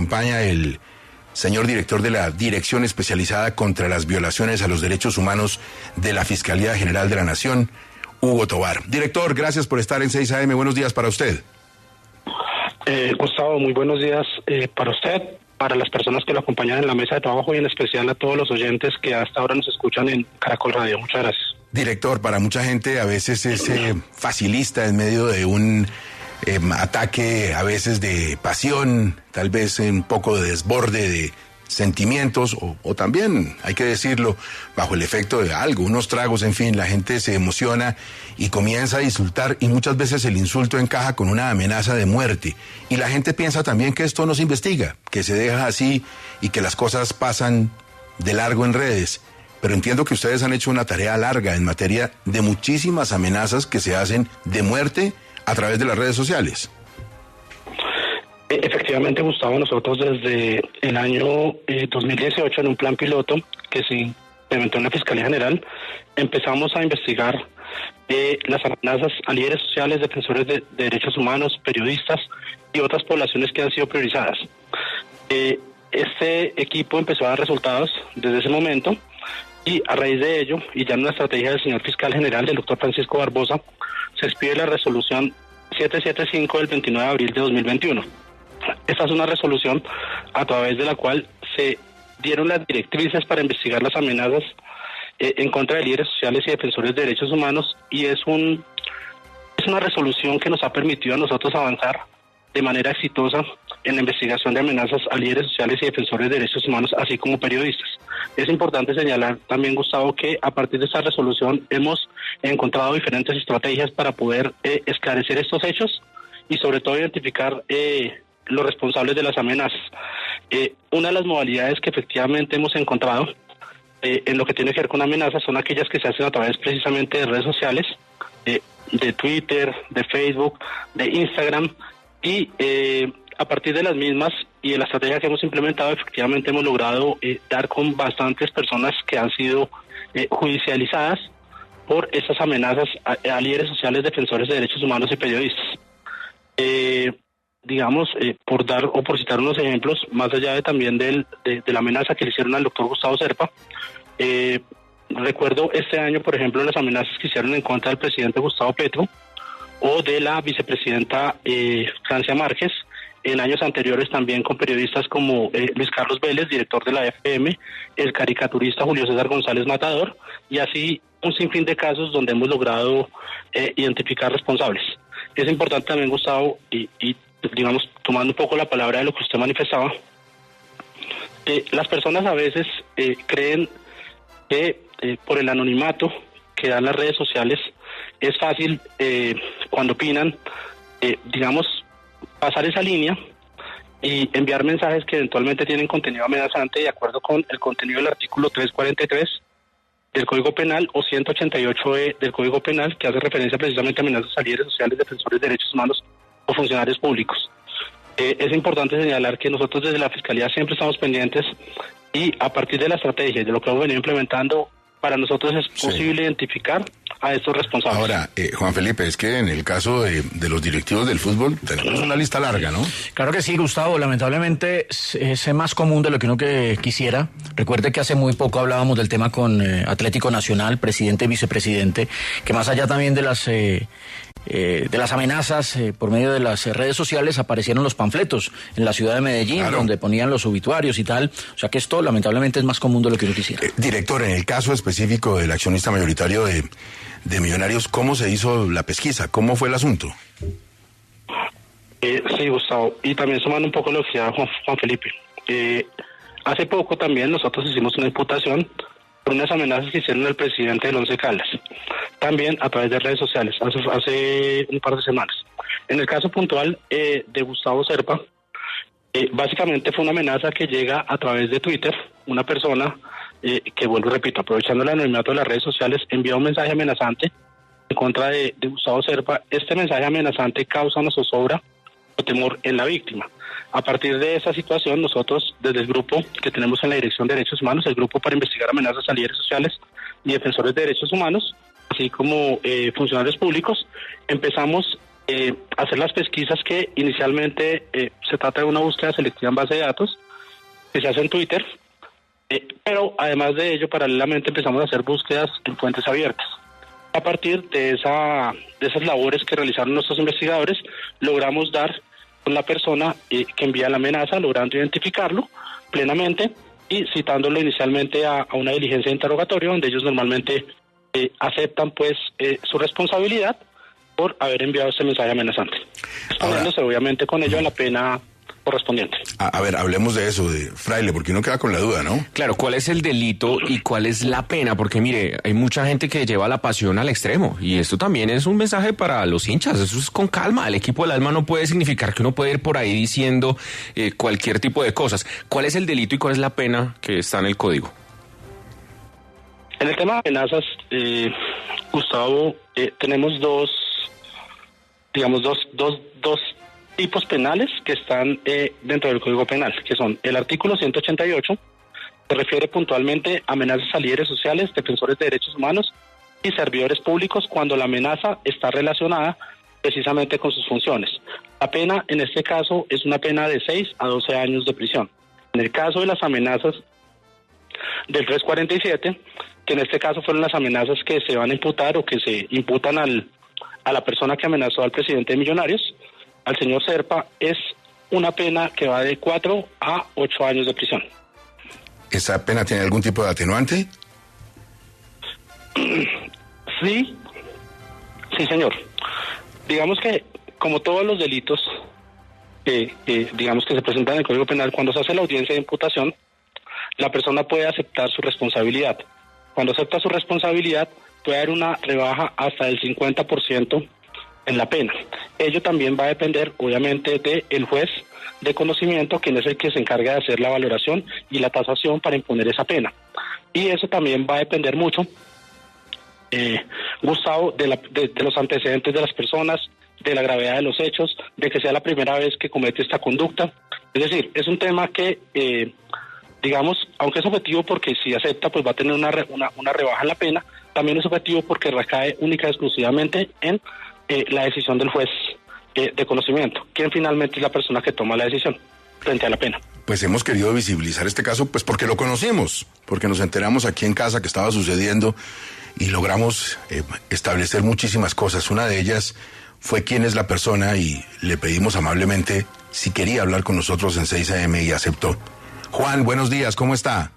acompaña el señor director de la Dirección Especializada contra las Violaciones a los Derechos Humanos de la Fiscalía General de la Nación, Hugo Tovar. Director, gracias por estar en 6 AM. Buenos días para usted. Gustavo, muy buenos días para usted, para las personas que lo acompañan en la mesa de trabajo y en especial a todos los oyentes que hasta ahora nos escuchan en Caracol Radio. Muchas gracias. Director, para mucha gente a veces es facilista en medio de un ataque a veces de pasión, tal vez un poco de desborde de sentimientos o también, hay que decirlo, bajo el efecto de algo, unos tragos, en fin, la gente se emociona y comienza a insultar y muchas veces el insulto encaja con una amenaza de muerte y la gente piensa también que esto no se investiga, que se deja así y que las cosas pasan de largo en redes. Pero entiendo que ustedes han hecho una tarea larga en materia de muchísimas amenazas que se hacen de muerte a través de las redes sociales. Efectivamente, Gustavo, nosotros desde el año 2018, en un plan piloto que se implementó en la Fiscalía General, empezamos a investigar las amenazas a líderes sociales, defensores de derechos humanos, periodistas y otras poblaciones que han sido priorizadas. Este equipo empezó a dar resultados desde ese momento y a raíz de ello, y ya en una estrategia del señor fiscal general, del doctor Francisco Barbosa, se expide la resolución 775 del 29 de abril de 2021. Esta es una resolución a través de la cual se dieron las directrices para investigar las amenazas en contra de líderes sociales y defensores de derechos humanos y es una resolución que nos ha permitido a nosotros avanzar de manera exitosa en la investigación de amenazas a líderes sociales y defensores de derechos humanos, así como periodistas. Es importante señalar también, Gustavo, que a partir de esta resolución hemos encontrado diferentes estrategias para poder esclarecer estos hechos y sobre todo identificar los responsables de las amenazas. Una de las modalidades que efectivamente hemos encontrado en lo que tiene que ver con amenazas son aquellas que se hacen a través precisamente de redes sociales, de Twitter, de Facebook, de Instagram y a partir de las mismas y de la estrategia que hemos implementado, efectivamente hemos logrado dar con bastantes personas que han sido judicializadas por estas amenazas a líderes sociales, defensores de derechos humanos y periodistas. Por dar o por citar unos ejemplos, más allá de también de la amenaza que le hicieron al doctor Gustavo Serpa, recuerdo este año, por ejemplo, las amenazas que hicieron en contra del presidente Gustavo Petro o de la vicepresidenta Francia Márquez, en años anteriores también con periodistas como Luis Carlos Vélez, director de la FM, el caricaturista Julio César González Matador, y así un sinfín de casos donde hemos logrado identificar responsables. Es importante también, Gustavo, y digamos, tomando un poco la palabra de lo que usted manifestaba, las personas a veces creen que por el anonimato que dan las redes sociales es fácil cuando opinan, pasar esa línea y enviar mensajes que eventualmente tienen contenido amenazante de acuerdo con el contenido del artículo 343 del Código Penal o 188 del Código Penal, que hace referencia precisamente a amenazas a líderes sociales, defensores de derechos humanos o funcionarios públicos. Es importante señalar que nosotros desde la Fiscalía siempre estamos pendientes y a partir de la estrategia y de lo que hemos venido implementando, para nosotros es posible identificar a estos responsables. Ahora, Juan Felipe, es que en el caso de los directivos del fútbol tenemos una lista larga, ¿no? Claro que sí, Gustavo. Lamentablemente es más común de lo que uno quisiera. Recuerde que hace muy poco hablábamos del tema con Atlético Nacional, presidente y vicepresidente, que más allá también de las amenazas por medio de las redes sociales aparecieron los panfletos en la ciudad de Medellín, claro, donde ponían los obituarios y tal. O sea que esto lamentablemente es más común de lo que uno quisiera. Director, en el caso específico del accionista mayoritario de Millonarios, ¿cómo se hizo la pesquisa? ¿Cómo fue el asunto? Sí, Gustavo, y también sumando un poco lo que decía Juan Felipe. Hace poco también nosotros hicimos una imputación por unas amenazas que hicieron el presidente del Once Caldas, también a través de redes sociales, hace un par de semanas. En el caso puntual de Gustavo Serpa, básicamente fue una amenaza que llega a través de Twitter, una persona que, vuelvo y repito, aprovechando el anonimato de las redes sociales, envía un mensaje amenazante en contra de Gustavo Serpa. Este mensaje amenazante causa una zozobra o temor en la víctima. A partir de esa situación, nosotros, desde el grupo que tenemos en la Dirección de Derechos Humanos, el grupo para investigar amenazas a líderes sociales y defensores de derechos humanos, así como funcionarios públicos, empezamos hacer las pesquisas que inicialmente se trata de una búsqueda selectiva en base de datos que se hace en Twitter, pero además de ello, paralelamente empezamos a hacer búsquedas en fuentes abiertas. A partir de esas labores que realizaron nuestros investigadores, logramos dar con la persona que envía la amenaza, logrando identificarlo plenamente y citándolo inicialmente a una diligencia de interrogatorio, donde ellos normalmente aceptan pues su responsabilidad por haber enviado este mensaje amenazante, exponiéndose obviamente con ello a la pena correspondiente. A ver, hablemos de eso, de Fraile, porque uno queda con la duda, ¿no? Claro, ¿cuál es el delito y cuál es la pena? Porque mire, hay mucha gente que lleva la pasión al extremo y esto también es un mensaje para los hinchas, eso es con calma. El equipo del alma no puede significar que uno puede ir por ahí diciendo cualquier tipo de cosas. ¿Cuál es el delito y cuál es la pena que está en el código? En el tema de amenazas, Gustavo, tenemos dos tipos penales que están dentro del Código Penal, que son el artículo 188, que refiere puntualmente a amenazas a líderes sociales, defensores de derechos humanos y servidores públicos cuando la amenaza está relacionada precisamente con sus funciones. La pena en este caso es una pena de 6 a 12 años de prisión. En el caso de las amenazas del 347, que en este caso fueron las amenazas que se van a imputar o que se imputan a la persona que amenazó al presidente de Millonarios, al señor Serpa, es una pena que va de 4 a 8 años de prisión. ¿Esa pena tiene algún tipo de atenuante? Sí, señor. Digamos que, como todos los delitos digamos que se presentan en el Código Penal, cuando se hace la audiencia de imputación, la persona puede aceptar su responsabilidad. Cuando acepta su responsabilidad, puede haber una rebaja hasta del 50% en la pena. Ello también va a depender, obviamente, del juez de conocimiento, quien es el que se encarga de hacer la valoración y la tasación para imponer esa pena. Y eso también va a depender mucho, Gustavo, de los antecedentes de las personas, de la gravedad de los hechos, de que sea la primera vez que comete esta conducta. Es decir, es un tema que, digamos, aunque es objetivo porque si acepta, pues va a tener una rebaja en la pena, también es objetivo porque recae única y exclusivamente en la decisión del juez de conocimiento, quien finalmente es la persona que toma la decisión frente a la pena. Pues hemos querido visibilizar este caso, pues porque lo conocimos, porque nos enteramos aquí en casa que estaba sucediendo y logramos establecer muchísimas cosas. Una de ellas fue quién es la persona y le pedimos amablemente si quería hablar con nosotros en 6 AM y aceptó. Juan, buenos días, ¿cómo está?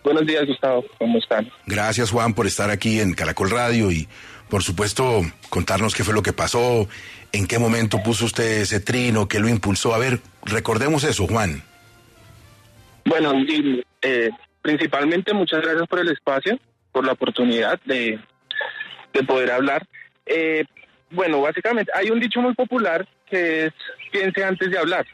Buenos días, Gustavo, ¿cómo están? Gracias, Juan, por estar aquí en Caracol Radio y, por supuesto, contarnos qué fue lo que pasó, en qué momento puso usted ese trino, qué lo impulsó. A ver, recordemos eso, Juan. Bueno, y, principalmente muchas gracias por el espacio, por la oportunidad de poder hablar. Bueno, básicamente hay un dicho muy popular que es piense antes de hablar.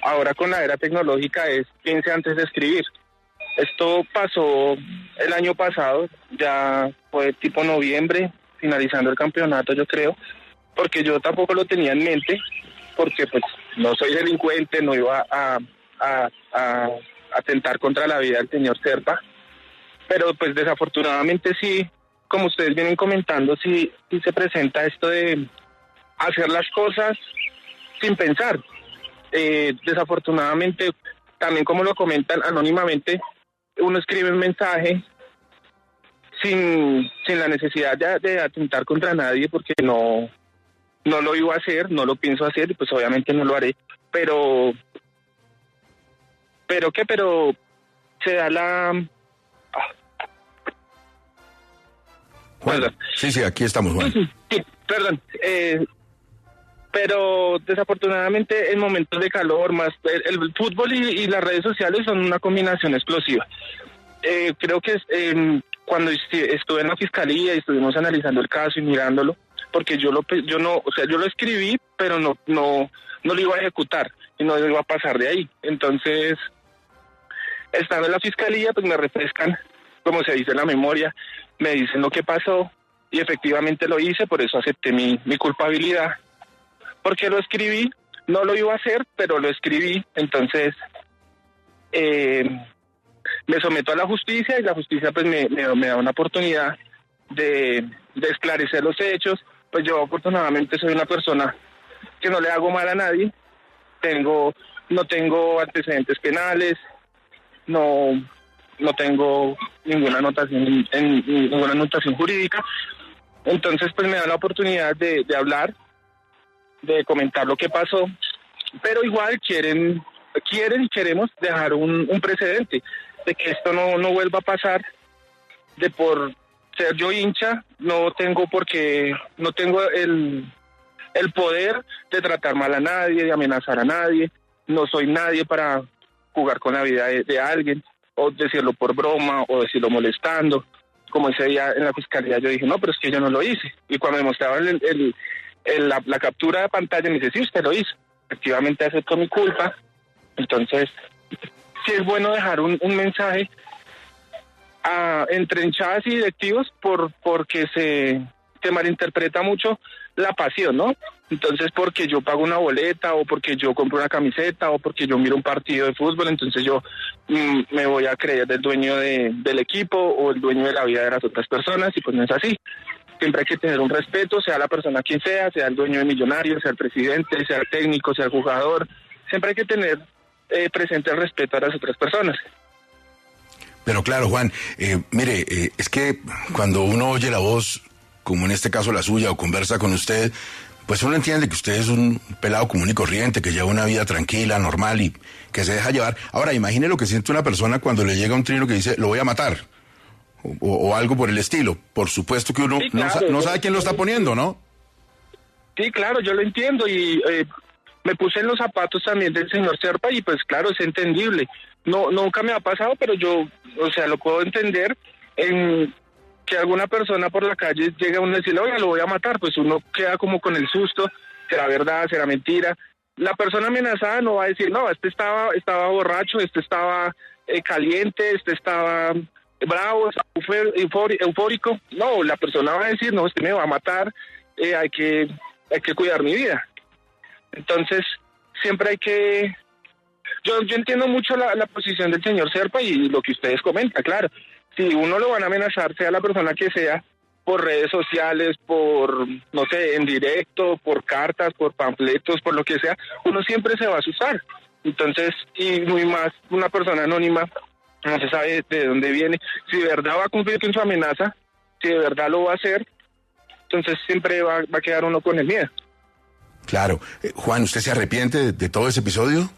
Ahora con la era tecnológica es piense antes de escribir. Esto pasó el año pasado, ya fue tipo noviembre, finalizando el campeonato yo creo, porque yo tampoco lo tenía en mente, porque pues no soy delincuente, no iba a atentar contra la vida del señor Serpa, pero pues desafortunadamente sí, como ustedes vienen comentando, sí se presenta esto de hacer las cosas sin pensar. Desafortunadamente, también como lo comentan anónimamente, uno escribe un mensaje sin la necesidad de atentar contra nadie, porque no lo iba a hacer, no lo pienso hacer y pues obviamente no lo haré, pero se da la... Juan, sí, aquí estamos, Juan. Sí, perdón, pero desafortunadamente en momentos de calor, más el fútbol y las redes sociales son una combinación explosiva. Creo que cuando estuve en la fiscalía y estuvimos analizando el caso y mirándolo, porque yo lo escribí, pero no lo iba a ejecutar y no lo iba a pasar de ahí. Entonces, estando en la fiscalía, pues me refrescan, como se dice en la memoria, me dicen lo que pasó y efectivamente lo hice, por eso acepté mi culpabilidad. Porque lo escribí, no lo iba a hacer, pero lo escribí, entonces me someto a la justicia y la justicia pues me da una oportunidad de esclarecer los hechos, pues yo afortunadamente soy una persona que no le hago mal a nadie, no tengo antecedentes penales, no tengo ninguna anotación ninguna anotación jurídica, entonces pues me da la oportunidad de hablar, de comentar lo que pasó, pero igual quieren y queremos dejar un precedente de que esto no vuelva a pasar, de por ser yo hincha, no tengo el poder de tratar mal a nadie, de amenazar a nadie, no soy nadie para jugar con la vida de alguien, o decirlo por broma, o decirlo molestando. Como ese día en la fiscalía yo dije, no, pero es que yo no lo hice. Y cuando me mostraban la captura de pantalla, me dice, sí, usted lo hizo. Efectivamente acepto mi culpa. Entonces, sí es bueno dejar un mensaje entre hinchadas y directivos porque se malinterpreta mucho la pasión, ¿no? Entonces, porque yo pago una boleta, o porque yo compro una camiseta, o porque yo miro un partido de fútbol, entonces yo me voy a creer del dueño del equipo o el dueño de la vida de las otras personas, y pues no es así. Siempre hay que tener un respeto, sea la persona quien sea el dueño de Millonarios, sea el presidente, sea el técnico, sea el jugador. Siempre hay que tener presente el respeto a las otras personas. Pero claro, Juan, mire, es que cuando uno oye la voz, como en este caso la suya, o conversa con usted, pues uno entiende que usted es un pelado común y corriente, que lleva una vida tranquila, normal y que se deja llevar. Ahora, imagine lo que siente una persona cuando le llega un trino que dice, lo voy a matar, o algo por el estilo. Por supuesto que uno sí, claro, no sabe quién lo está poniendo, ¿no? Sí, claro, yo lo entiendo y me puse en los zapatos también del señor Serpa y pues claro, es entendible. Nunca me ha pasado, pero yo, lo puedo entender en que alguna persona por la calle llega a uno y decirle, oiga, lo voy a matar, pues uno queda como con el susto, será verdad, será mentira. La persona amenazada no va a decir, no, este estaba borracho, este estaba caliente, este estaba bravo, eufórico. No, la persona va a decir, no, este me va a matar, hay que cuidar mi vida. Entonces, siempre hay que... Yo entiendo mucho la posición del señor Serpa y lo que ustedes comentan, claro. Si uno lo van a amenazar, sea la persona que sea, por redes sociales, por, no sé, en directo, por cartas, por panfletos, por lo que sea, uno siempre se va a asustar. Entonces, y muy más una persona anónima, no se sabe de dónde viene, si de verdad va a cumplir con su amenaza, si de verdad lo va a hacer, entonces siempre va a quedar uno con el miedo. Claro. Juan, ¿usted se arrepiente de todo ese episodio?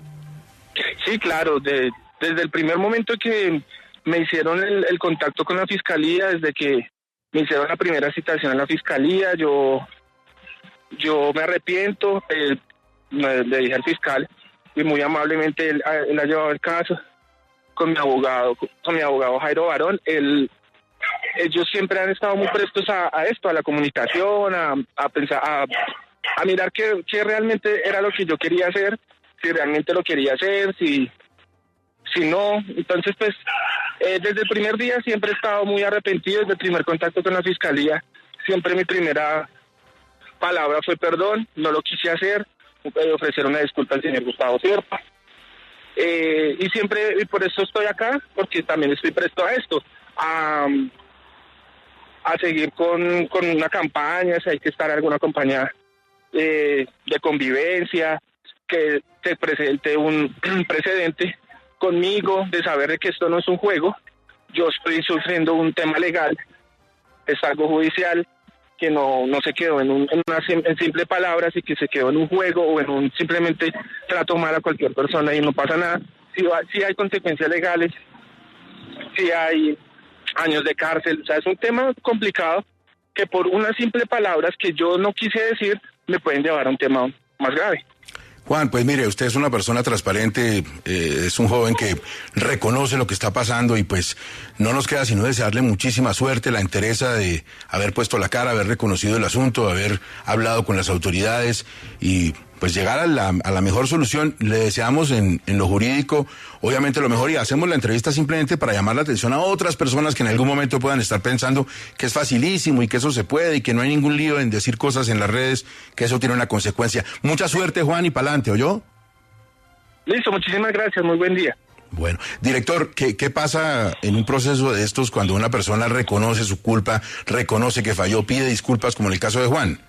Sí, claro, desde el primer momento que me hicieron el contacto con la fiscalía, desde que me hicieron la primera citación a la fiscalía, yo me arrepiento, le dije al fiscal, y muy amablemente él ha llevado el caso con mi abogado Jairo Barón. Ellos siempre han estado muy prestos a esto, a la comunicación, a pensar, a mirar qué realmente era lo que yo quería hacer, si realmente lo quería hacer, si no. Entonces, pues, desde el primer día siempre he estado muy arrepentido, desde el primer contacto con la fiscalía, siempre mi primera palabra fue perdón, no lo quise hacer, ofrecer una disculpa al señor Gustavo Serpa. Y siempre, y por eso estoy acá, porque también estoy presto a esto, a seguir con una campaña, si hay que estar en alguna campaña de convivencia, que se presente un precedente conmigo, de saber de que esto no es un juego. Yo estoy sufriendo un tema legal, es algo judicial, que no se quedó en simple palabras y que se quedó en un juego o en un simplemente trato mal a cualquier persona y no pasa nada. Sí hay consecuencias legales, sí hay años de cárcel, o sea, es un tema complicado que por unas simples palabras que yo no quise decir me pueden llevar a un tema más grave. Juan, pues mire, usted es una persona transparente, es un joven que reconoce lo que está pasando y pues no nos queda sino desearle muchísima suerte, la entereza de haber puesto la cara, haber reconocido el asunto, haber hablado con las autoridades y pues llegar a la mejor solución. Le deseamos en lo jurídico, obviamente lo mejor, y hacemos la entrevista simplemente para llamar la atención a otras personas que en algún momento puedan estar pensando que es facilísimo y que eso se puede y que no hay ningún lío en decir cosas en las redes, que eso tiene una consecuencia. Mucha suerte, Juan, y pa'lante, ¿oyó? Listo, muchísimas gracias, muy buen día. Bueno, director, ¿qué pasa en un proceso de estos cuando una persona reconoce su culpa, reconoce que falló, pide disculpas, como en el caso de Juan?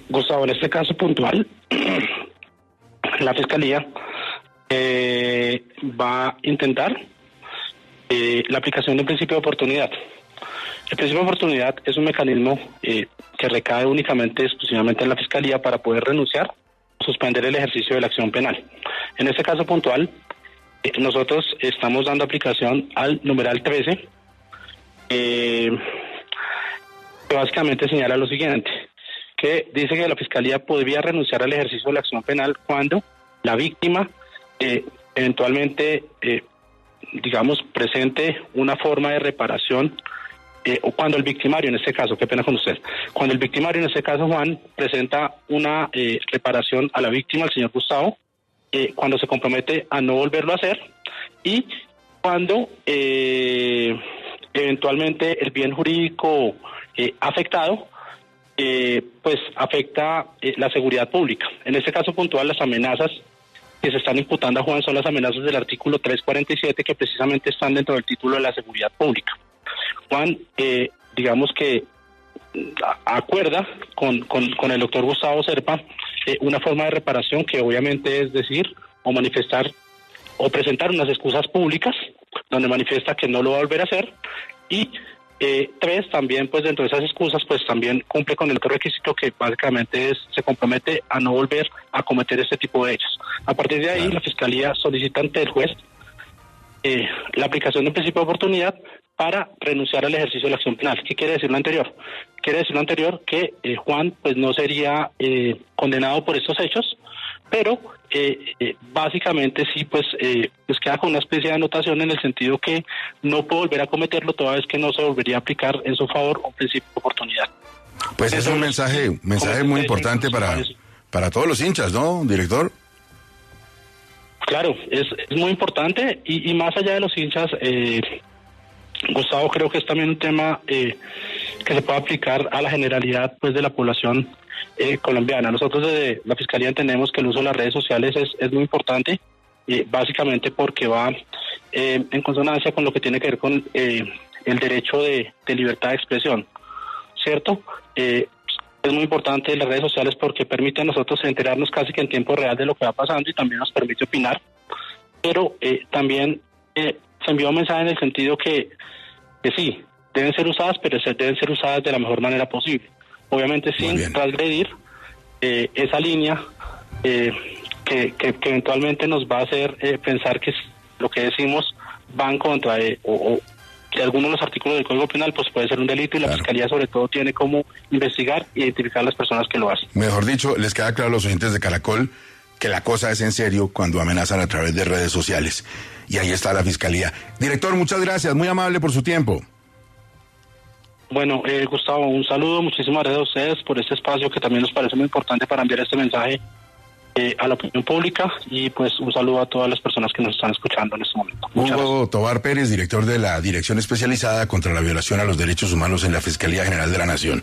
Gustavo, en este caso puntual, la Fiscalía va a intentar la aplicación del principio de oportunidad. El principio de oportunidad es un mecanismo que recae únicamente, exclusivamente en la Fiscalía para poder renunciar o suspender el ejercicio de la acción penal. En este caso puntual, nosotros estamos dando aplicación al numeral 13, que básicamente señala lo siguiente, que dice que la Fiscalía podría renunciar al ejercicio de la acción penal cuando la víctima eventualmente, presente una forma de reparación, o cuando el victimario, en este caso, qué pena con usted, cuando el victimario, en este caso Juan, presenta una reparación a la víctima, al señor Gustavo, cuando se compromete a no volverlo a hacer, y cuando eventualmente el bien jurídico afectado pues afecta la seguridad pública. En este caso puntual, las amenazas que se están imputando a Juan son las amenazas del artículo 347, que precisamente están dentro del título de la seguridad pública. Juan, digamos que acuerda con el doctor Gustavo Serpa una forma de reparación que obviamente es decir o manifestar o presentar unas excusas públicas donde manifiesta que no lo va a volver a hacer, y tres, también pues dentro de esas excusas pues también cumple con el otro requisito, que básicamente se compromete a no volver a cometer este tipo de hechos. A partir de ahí, la Fiscalía solicita ante el juez la aplicación del principio de oportunidad para renunciar al ejercicio de la acción penal. ¿Qué quiere decir lo anterior? Quiere decir lo anterior que Juan pues no sería condenado por estos hechos, pero básicamente sí pues queda con una especie de anotación en el sentido que no puede volver a cometerlo toda vez que no se volvería a aplicar en su favor un principio de oportunidad. Pues es un mensaje muy importante para todos los hinchas, ¿no, director? Claro, es muy importante y más allá de los hinchas, Gustavo, creo que es también un tema que se puede aplicar a la generalidad pues de la población colombiana. Nosotros desde la Fiscalía entendemos que el uso de las redes sociales es muy importante, básicamente porque va en consonancia con lo que tiene que ver con el derecho de libertad de expresión, ¿cierto? Es muy importante las redes sociales porque permite a nosotros enterarnos casi que en tiempo real de lo que va pasando y también nos permite opinar, pero también se envió un mensaje en el sentido que sí, deben ser usadas, pero deben ser usadas de la mejor manera posible. Obviamente sin transgredir esa línea que eventualmente nos va a hacer pensar que lo que decimos va en contra de algunos de los artículos del Código Penal, pues puede ser un delito, y la Fiscalía sobre todo tiene como investigar e identificar a las personas que lo hacen. Mejor dicho, les queda claro a los oyentes de Caracol que la cosa es en serio cuando amenazan a través de redes sociales. Y ahí está la Fiscalía. Director, muchas gracias, muy amable por su tiempo. Bueno, Gustavo, un saludo, muchísimas gracias a ustedes por este espacio que también nos parece muy importante para enviar este mensaje a la opinión pública, y pues un saludo a todas las personas que nos están escuchando en este momento. Hugo Tobar Pérez, director de la Dirección Especializada contra la Violación a los Derechos Humanos en la Fiscalía General de la Nación.